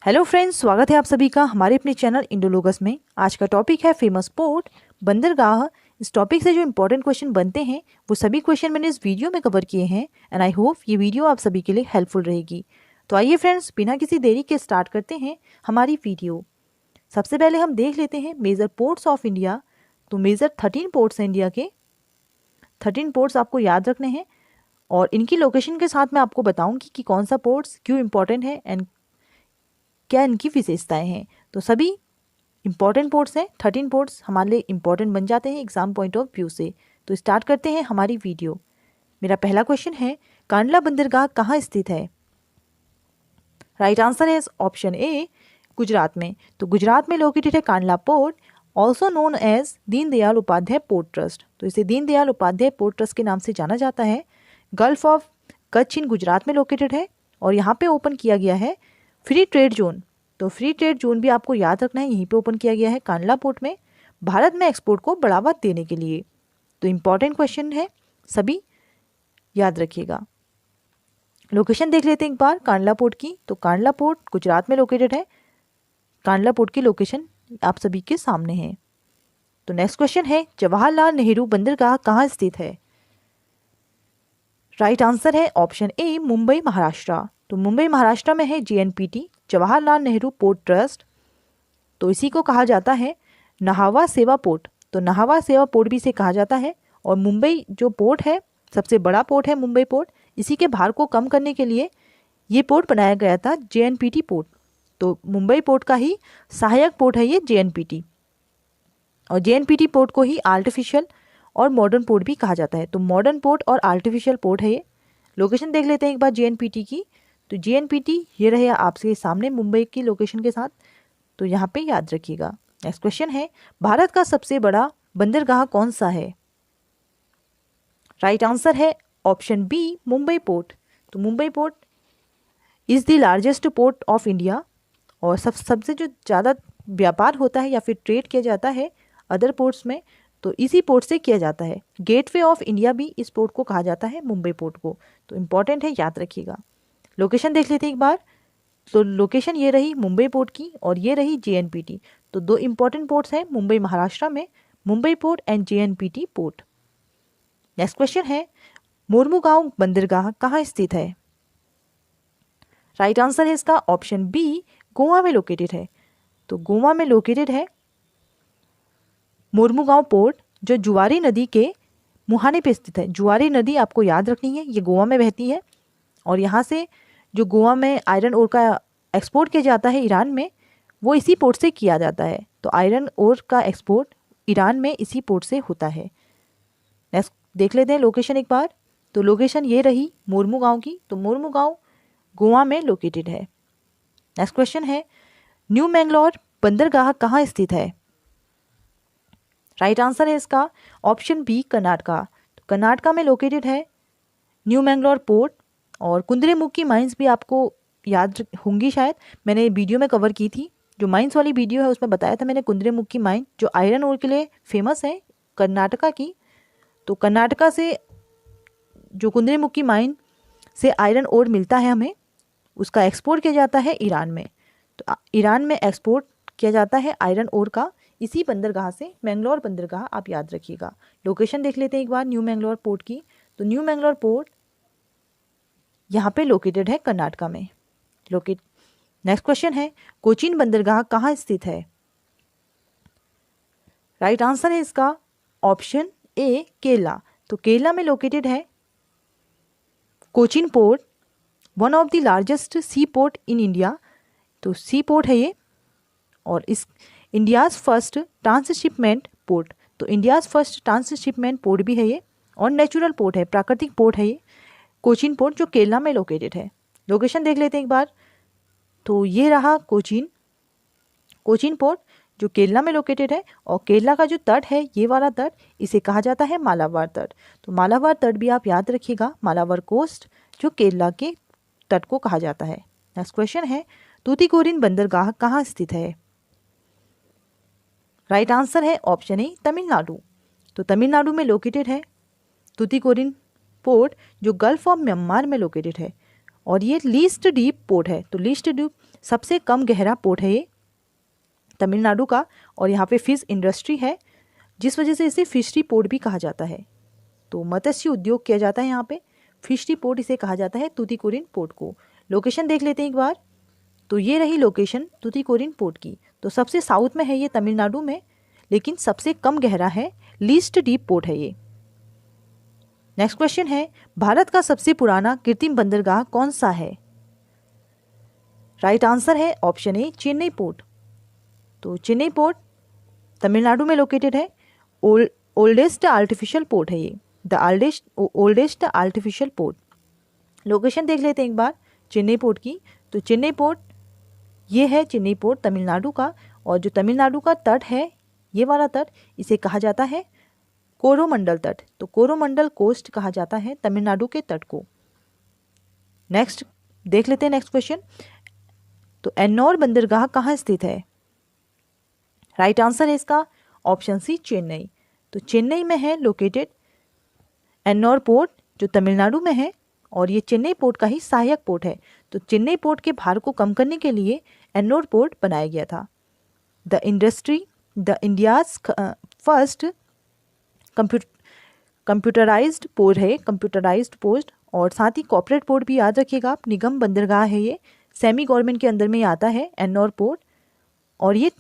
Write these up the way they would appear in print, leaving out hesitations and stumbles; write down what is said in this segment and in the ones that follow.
Hello friends, स्वागत है आप सभी का हमारे अपने चैनल इंडोलोगस में। आज का टॉपिक है फेमस पोर्ट बंदरगाह। इस टॉपिक से जो इंपॉर्टेंट क्वेश्चन बनते हैं वो सभी क्वेश्चन मैंने इस वीडियो में कवर किए हैं एंड आई होप ये वीडियो आप सभी के लिए हेल्पफुल रहेगी। तो आइए फ्रेंड्स, बिना किसी देरी के स्टार्ट करते हैं हमारी वीडियो। सबसे पहले हम देख लेते हैं मेजर पोर्ट्स ऑफ इंडिया। तो मेजर 13 पोर्ट्स हैं इंडिया के। 13 पोर्ट्स आपको याद रखने हैं और इनकी लोकेशन के साथ मैं आपको बताऊंगी कि कौन सा पोर्ट्स क्यों इंपॉर्टेंट है एंड क्या इनकी विशेषताएं हैं। तो सभी इंपॉर्टेंट पोर्ट्स हैं। 13 पोर्ट्स हमारे लिए इंपॉर्टेंट बन जाते हैं एग्जाम पॉइंट ऑफ व्यू से। तो स्टार्ट करते हैं हमारी वीडियो। मेरा पहला क्वेश्चन है, कांडला बंदरगाह कहाँ स्थित है? राइट आंसर है ऑप्शन ए, गुजरात में। तो गुजरात में लोकेटेड है Kandla port, also known as Deendayal Upadhyay port trust. तो इसे दीनदयाल उपाध्याय पोर्ट ट्रस्ट के नाम से जाना जाता है। गल्फ ऑफ कच्छ इन गुजरात में लोकेटेड है और यहाँ पे ओपन किया गया है फ्री ट्रेड जोन। तो फ्री ट्रेड जोन भी आपको याद रखना है, यहीं पे ओपन किया गया है कांडला पोर्ट में, भारत में एक्सपोर्ट को बढ़ावा देने के लिए। तो इंपॉर्टेंट क्वेश्चन है, सभी याद रखिएगा। लोकेशन देख लेते हैं एक बार कांडला पोर्ट की। तो कांडला पोर्ट गुजरात में लोकेटेड है। कांडला पोर्ट की लोकेशन आप सभी के सामने है। तो नेक्स्ट क्वेश्चन है, जवाहरलाल नेहरू बंदरगाह कहाँ स्थित है? राइट आंसर है ऑप्शन ए, मुंबई महाराष्ट्र। तो मुंबई महाराष्ट्र में है JNPT, Jawaharlal Nehru port trust. तो इसी को कहा जाता है नहावा सेवा पोर्ट। तो नहावा सेवा पोर्ट भी इसे कहा जाता है। और मुंबई जो पोर्ट है, सबसे बड़ा पोर्ट है मुंबई पोर्ट। इसी के भार को कम करने के लिए ये पोर्ट बनाया गया था, JNPT पोर्ट। तो मुंबई पोर्ट का ही सहायक पोर्ट है ये JNPT। और JNPT पोर्ट को ही आर्टिफिशियल और मॉडर्न पोर्ट भी कहा जाता है। तो मॉडर्न पोर्ट और आर्टिफिशियल पोर्ट है ये। लोकेशन देख लेते हैं एक बार JNPT की। तो JNPT ये रहे आपके सामने मुंबई की लोकेशन के साथ। तो यहाँ पे याद रखिएगा। नेक्स्ट क्वेश्चन है, भारत का सबसे बड़ा बंदरगाह कौन सा है? राइट आंसर है ऑप्शन बी, मुंबई पोर्ट। तो Mumbai port is the largest port of India. और सबसे जो ज़्यादा व्यापार होता है या फिर ट्रेड किया जाता है अदर पोर्ट्स में, तो इसी पोर्ट से किया जाता है। गेटवे ऑफ इंडिया भी इस पोर्ट को कहा जाता है, मुंबई पोर्ट को। तो इंपॉर्टेंट है, याद रखिएगा। लोकेशन देख लेते हैं एक बार। तो लोकेशन ये रही मुंबई पोर्ट की और ये रही JNPT। तो दो इंपॉर्टेंट पोर्ट्स हैं मुंबई महाराष्ट्र में, Mumbai port and JNPT port. Next question है, मोरमुगांव बंदरगाह कहाँ स्थित है? राइट आंसर है इसका ऑप्शन बी, गोवा में लोकेटेड है। तो गोवा में लोकेटेड है मोरमुगांव पोर्ट, जो जुआरी नदी के मुहाने पे स्थित है। जुआरी नदी आपको याद रखनी है, ये गोवा में बहती है। और यहाँ से जो गोवा में आयरन ओर का एक्सपोर्ट किया जाता है ईरान में, वो इसी पोर्ट से किया जाता है। तो आयरन ओर का एक्सपोर्ट ईरान में इसी पोर्ट से होता है। नेक्स्ट देख लेते हैं लोकेशन एक बार। तो लोकेशन ये रही मोरमुगांव की। तो मोरमुगांव गोवा में लोकेटेड है। नेक्स्ट क्वेश्चन है, न्यू मैंगलोर बंदरगाह कहाँ स्थित है? राइट आंसर है इसका ऑप्शन बी, कर्नाटका। तो कर्नाटका में लोकेटेड है न्यू मैंगलोर पोर्ट। और कुंद्रेमुखी माइंस भी आपको याद होंगी शायद, मैंने वीडियो में कवर की थी। जो माइंस वाली वीडियो है उसमें बताया था मैंने कुंद्रेमुखी माइन जो आयरन ओर के लिए फेमस है कर्नाटका की। तो कर्नाटका से जो कुंद्रेमुखी माइन से आयरन ओर मिलता है हमें, उसका एक्सपोर्ट किया जाता है ईरान में। तो ईरान में एक्सपोर्ट किया जाता है आयरन ओर का इसी बंदरगाह से, मैंगलोर बंदरगाह आप याद रखिएगा। लोकेशन देख लेते हैं एक बार न्यू मैंगलोर पोर्ट की। तो न्यू मैंगलोर पोर्ट यहाँ पे लोकेटेड है कर्नाटका में। नेक्स्ट क्वेश्चन है, कोचीन बंदरगाह कहाँ स्थित है? राइट आंसर है इसका ऑप्शन ए, केरला। तो केरला में लोकेटेड है Cochin port, one of the largest C port in India. तो सी पोर्ट है ये और इस इंडियाज़ फर्स्ट ट्रांसशिपमेंट पोर्ट। तो इंडियाज़ फर्स्ट ट्रांसशिपमेंट पोर्ट भी है ये और नेचुरल पोर्ट है, प्राकृतिक पोर्ट है ये कोचीन पोर्ट, जो केरला में लोकेटेड है। लोकेशन देख लेते हैं एक बार। तो ये रहा कोचीन पोर्ट जो केरला में लोकेटेड है। और केरला का जो तट है, ये वाला तट, इसे कहा जाता है मालाबार तट। तो मालाबार तट भी आप याद रखिएगा, मालाबार कोस्ट जो केरला के तट को कहा जाता है। नेक्स्ट क्वेश्चन है, तूतीकोरिन बंदरगाह कहाँ स्थित है? राइट आंसर है ऑप्शन ए, तमिलनाडु। तो तमिलनाडु में लोकेटेड है तूतीकोरिन पोर्ट, जो गल्फ ऑफ म्यांमार में लोकेटेड है। और ये लीस्ट डीप पोर्ट है। तो लीस्ट डीप सबसे कम गहरा पोर्ट है ये तमिलनाडु का, और यहाँ पे फिश इंडस्ट्री है जिस वजह से इसे फिशरी पोर्ट भी कहा जाता है। तो मत्स्य उद्योग किया जाता है यहाँ पे, फिशरी पोर्ट इसे कहा जाता है तूतीकोरिन पोर्ट को। लोकेशन देख लेते हैं एक बार। तो ये रही लोकेशन तूतीकोरिन पोर्ट की। तो सबसे साउथ में है ये तमिलनाडु में, लेकिन सबसे कम गहरा है, लीस्ट डीप पोर्ट है ये। नेक्स्ट क्वेश्चन है, भारत का सबसे पुराना कृत्रिम बंदरगाह कौन सा है? राइट आंसर है ऑप्शन ए चेन्नई पोर्ट। तो चेन्नई पोर्ट तमिलनाडु में लोकेटेड है। ओल्डेस्ट आर्टिफिशियल पोर्ट है ये, the oldest artificial port. Location देख लेते हैं एक बार चेन्नई पोर्ट की। तो चेन्नई पोर्ट ये है, चेन्नई पोर्ट तमिलनाडु का, और जो तमिलनाडु का तट है ये वाला तट, इसे कहा जाता है कोरोमंडल तट। तो कोरोमंडल कोस्ट कहा जाता है तमिलनाडु के तट को। नेक्स्ट देख लेते हैं नेक्स्ट क्वेश्चन। तो एन्नौर बंदरगाह कहाँ स्थित है? राइट आंसर है इसका ऑप्शन सी चेन्नई। तो चेन्नई में है लोकेटेड एन्नौर पोर्ट, जो तमिलनाडु में है, और ये चेन्नई पोर्ट का ही सहायक पोर्ट है। तो चेन्नई पोर्ट के भार को कम करने के लिए एन्नौर पोर्ट बनाया गया था। The India's first computerised port है, कंप्यूटराइज्ड पोर्ट। और साथ ही कॉर्पोरेट पोर्ट भी याद रखिएगा आप, निगम बंदरगाह है ये, सेमी गवर्नमेंट के अंदर में ही आता है एन्नौर पोर्ट, और ये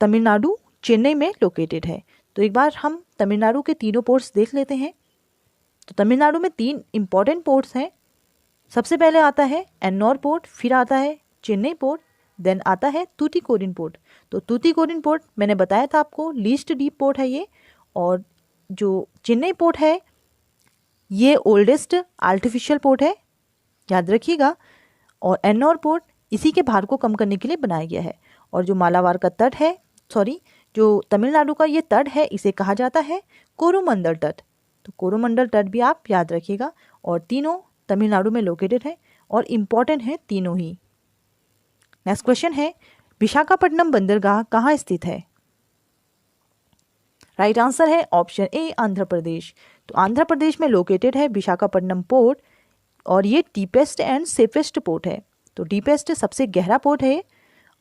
तमिलनाडु चेन्नई में लोकेटेड है। तो एक बार हम तमिलनाडु के तीनों पोर्ट्स देख लेते हैं। तो तमिलनाडु में 3 इंपॉर्टेंट पोर्ट्स हैं। सबसे पहले आता है एन्नौर पोर्ट, फिर आता है चेन्नई पोर्ट, देन आता है तूतीकोरिन पोर्ट। तो तूतीकोरिन पोर्ट मैंने बताया था आपको लीस्ट डीप पोर्ट है ये, और जो चेन्नई पोर्ट है ये ओल्डेस्ट आर्टिफिशियल पोर्ट है, याद रखिएगा। और एन्नौर पोर्ट इसी के भार को कम करने के लिए बनाया गया है। और जो मालाबार का तट है, जो तमिलनाडु का ये तट है, इसे कहा जाता है कोरोमंडल तट। तो कोरोमंडल तट भी आप याद रखिएगा। और तीनों तमिलनाडु में लोकेटेड है और इम्पॉर्टेंट है तीनों ही। नेक्स्ट क्वेश्चन है, विशाखापट्टनम बंदरगाह कहाँ स्थित है? राइट आंसर है ऑप्शन ए आंध्र प्रदेश। तो आंध्र प्रदेश में लोकेटेड है विशाखापट्टनम पोर्ट, और ये डीपेस्ट एंड सेफेस्ट पोर्ट है। तो डीपेस्ट सबसे गहरा पोर्ट है,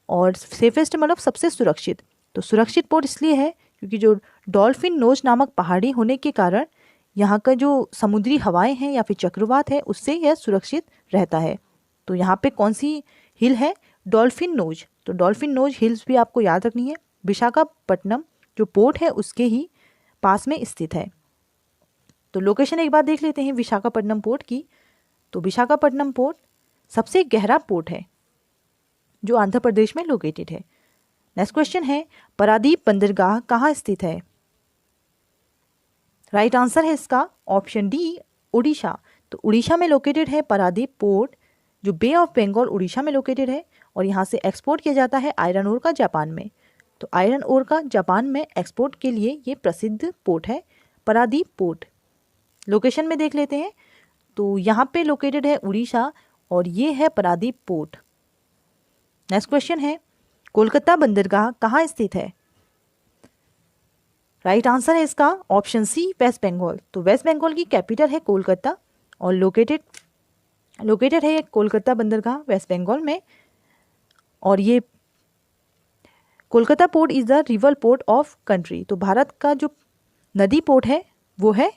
और सेफेस्ट मतलब सबसे सुरक्षित। तो सुरक्षित पोर्ट इसलिए है क्योंकि जो डॉल्फिन नोज नामक पहाड़ी होने के कारण यहाँ का जो समुद्री हवाएं हैं या फिर चक्रवात है, उससे यह सुरक्षित रहता है। तो यहाँ पे कौन सी हिल है? Dolphin nose. तो डॉल्फिन नोज हिल्स भी आपको याद रखनी है। विशाखापट्टनम जो पोर्ट है उसके ही पास में स्थित है। तो लोकेशन एक बार देख लेते हैं विशाखापट्टनम पोर्ट की। तो विशाखापट्टनम पोर्ट सबसे गहरा पोर्ट है जो आंध्र प्रदेश में लोकेटेड है। नेक्स्ट क्वेश्चन है, पारादीप बंदरगाह कहाँ स्थित है? राइट आंसर है इसका ऑप्शन डी उड़ीसा। तो उड़ीसा में लोकेटेड है पारादीप पोर्ट, जो बे ऑफ बंगाल उड़ीसा में लोकेटेड है, और यहाँ से एक्सपोर्ट किया जाता है आयरन ओर का जापान में। तो आयरन ओर का जापान में एक्सपोर्ट के लिए ये प्रसिद्ध पोर्ट है पारादीप पोर्ट। लोकेशन में देख लेते हैं। तो यहाँ पे लोकेटेड है उड़ीसा, और ये है पारादीप पोर्ट। नेक्स्ट क्वेश्चन है, कोलकाता बंदरगाह कहाँ स्थित है? राइट आंसर है इसका ऑप्शन सी वेस्ट बंगाल। तो वेस्ट बंगाल की कैपिटल है कोलकाता, और लोकेटेड है कोलकाता बंदरगाह वेस्ट बंगाल में। और ये Kolkata port is the river port of country. तो भारत का जो नदी पोर्ट है वो है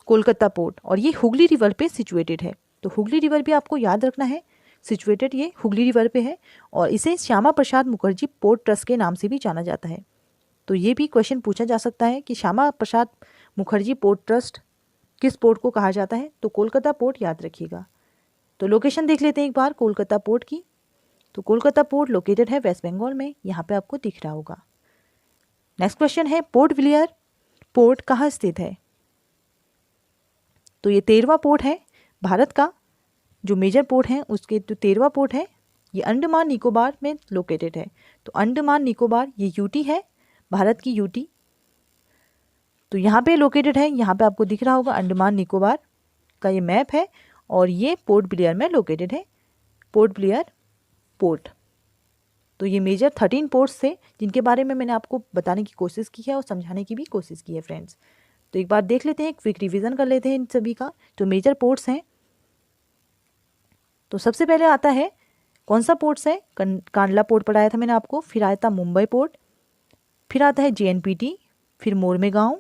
कोलकाता पोर्ट, और ये हुगली रिवर पे सिचुएटेड है। तो हुगली रिवर भी आपको याद रखना है, सिचुएटेड ये हुगली रिवर पे है, और इसे श्यामा प्रसाद मुखर्जी पोर्ट ट्रस्ट के नाम से भी जाना जाता है। तो ये भी क्वेश्चन पूछा जा सकता है कि श्यामा प्रसाद मुखर्जी पोर्ट ट्रस्ट किस पोर्ट को कहा जाता है? तो कोलकाता पोर्ट याद रखिएगा। तो लोकेशन देख लेते हैं एक बार कोलकाता पोर्ट की। तो कोलकाता पोर्ट लोकेटेड है वेस्ट बंगाल में, यहाँ पे आपको दिख रहा होगा। नेक्स्ट क्वेश्चन है, पोर्ट ब्लेयर पोर्ट कहाँ स्थित है? तो ये 13वां पोर्ट है भारत का, जो मेजर पोर्ट है उसके जो 13वां पोर्ट है, ये अंडमान निकोबार में लोकेटेड है। तो अंडमान निकोबार ये यूटी है, भारत की यूटी। तो यहाँ पे लोकेटेड है, यहाँ पे आपको दिख रहा होगा अंडमान निकोबार का ये मैप है, और ये पोर्ट ब्लेयर में लोकेटेड है, पोर्ट ब्लेयर पोर्ट। तो ये मेजर 13 पोर्ट्स थे जिनके बारे में मैंने आपको बताने की कोशिश की है और समझाने की भी कोशिश की है फ्रेंड्स। तो एक बार देख लेते हैं, क्विक रिवीजन कर लेते हैं इन सभी का जो मेजर पोर्ट्स हैं। तो सबसे पहले आता है कौन सा पोर्ट्स है, कांडला पोर्ट पढ़ाया था मैंने आपको, फिर आया था मुंबई पोर्ट, फिर आता है JNPT, फिर मोरमेगांव,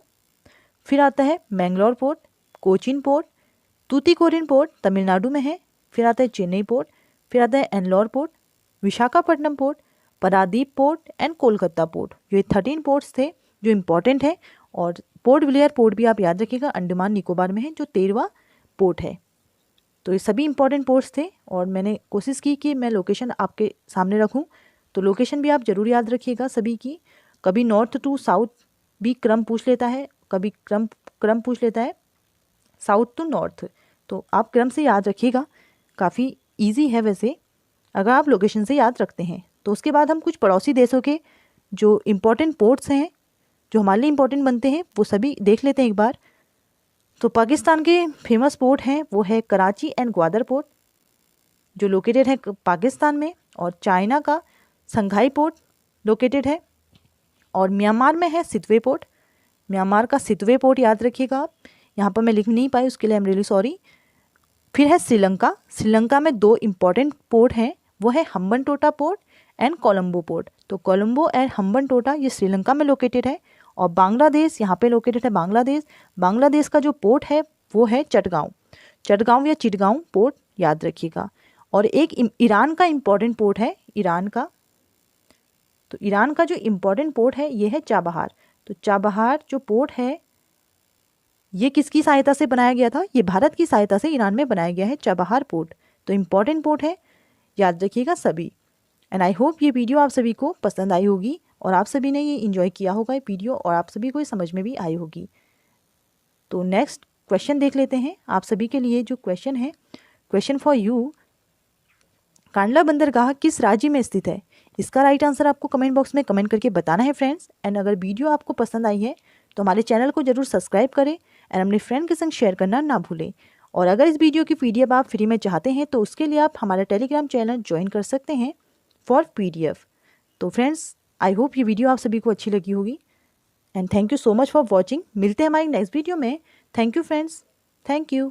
फिर आता है Mangalore port, Cochin port, Tuticorin port Tamil Nadu में है, फिर आता है चेन्नई पोर्ट, फिर आता है Ennore port, Visakhapatnam port, Paradip port and Kolkata port. ये 13 पोर्ट्स थे जो इम्पॉर्टेंट है। और पोर्ट ब्लेयर पोर्ट भी आप याद रखिएगा, अंडमान निकोबार में है, जो 13वां पोर्ट है। तो ये सभी इंपॉर्टेंट पोर्ट्स थे और मैंने कोशिश की कि मैं लोकेशन आपके सामने रखूं, तो लोकेशन भी आप ज़रूर याद रखिएगा सभी की। कभी नॉर्थ टू साउथ भी क्रम पूछ लेता है, कभी क्रम पूछ लेता है साउथ टू नॉर्थ, तो आप क्रम से याद रखिएगा, काफ़ी ईजी है वैसे अगर आप लोकेशन से याद रखते हैं। तो उसके बाद हम कुछ पड़ोसी देशों के जो इम्पोर्टेंट पोर्ट्स हैं जो हमारे लिए इम्पोर्टेंट बनते हैं वो सभी देख लेते हैं एक बार। तो पाकिस्तान के फेमस पोर्ट हैं वो है कराची एंड ग्वादर पोर्ट जो लोकेटेड है पाकिस्तान में, और चाइना का संघाई पोर्ट लोकेटेड है, और म्यांमार में है सितवे पोर्ट। म्यांमार का सितवे पोर्ट याद रखिएगा आप, यहाँ पर मैं लिख नहीं पाई उसके लिए आई एम रियली सॉरी। फिर है श्रीलंका, श्रीलंका में 2 इम्पॉर्टेंट पोर्ट हैं, वो है Hambantota port and Colombo port. तो कोलंबो एंड हम्बनटोटा ये श्रीलंका में लोकेटेड है। और बांग्लादेश यहाँ पे लोकेटेड है बांग्लादेश। बांग्लादेश का जो पोर्ट है वो है चटगांव या चिटगांव पोर्ट याद रखिएगा। और एक ईरान का इम्पॉर्टेंट पोर्ट है ईरान का, तो ईरान का जो इम्पॉर्टेंट पोर्ट है ये है चाबहार। तो चाबहार जो पोर्ट है ये किसकी सहायता से बनाया गया था, ये भारत की सहायता से ईरान में बनाया गया है चाबहार पोर्ट। तो इम्पॉर्टेंट पोर्ट है, याद रखिएगा सभी। एंड आई होप ये वीडियो आप सभी को पसंद आई होगी और आप सभी ने ये इंजॉय किया होगा ये वीडियो, और आप सभी को ये समझ में भी आई होगी। तो नेक्स्ट क्वेश्चन देख लेते हैं आप सभी के लिए। जो क्वेश्चन है, क्वेश्चन फॉर यू, कांडला बंदरगाह किस राज्य में स्थित है? इसका राइट आंसर आपको कमेंट बॉक्स में कमेंट करके बताना है फ्रेंड्स। एंड अगर वीडियो आपको पसंद आई है तो हमारे चैनल को जरूर सब्सक्राइब करें एंड अपने फ्रेंड के संग शेयर करना ना भूलें। और अगर इस वीडियो की PDF आप फ्री में चाहते हैं तो उसके लिए आप हमारा टेलीग्राम चैनल ज्वाइन कर सकते हैं फॉर PDF। तो फ्रेंड्स आई होप ये वीडियो आप सभी को अच्छी लगी होगी and thank you so much for watching. मिलते हैं हमारी नेक्स्ट वीडियो में। Thank you friends, thank you.